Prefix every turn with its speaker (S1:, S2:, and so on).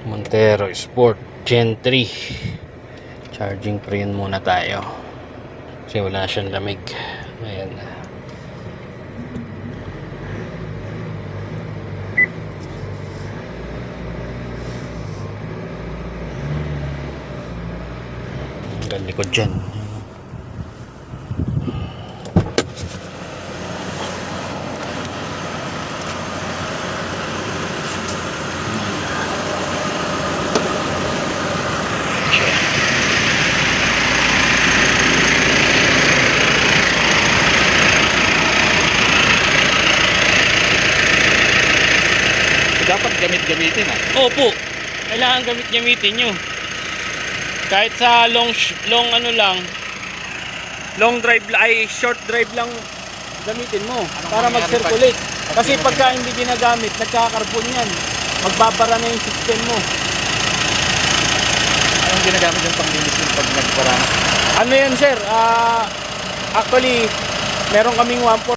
S1: Montero Sport Gen 3. Charging pre yun muna tayo kasi wala siyang lamig. Ayan. Hanggang likod dyan.
S2: Dapat gamit-gamitin
S1: Opo, kailangan gamitin nyo. Kahit sa long ano lang, long drive ay short drive lang gamitin mo para mag-circulate. Kasi pagka hindi ginagamit, nagkakarbon yan. Magbabara na yung system mo.
S2: Anong ginagamit yung panglinis yung pag nagparana?
S1: Ano yan sir? Actually, meron kaming 1/4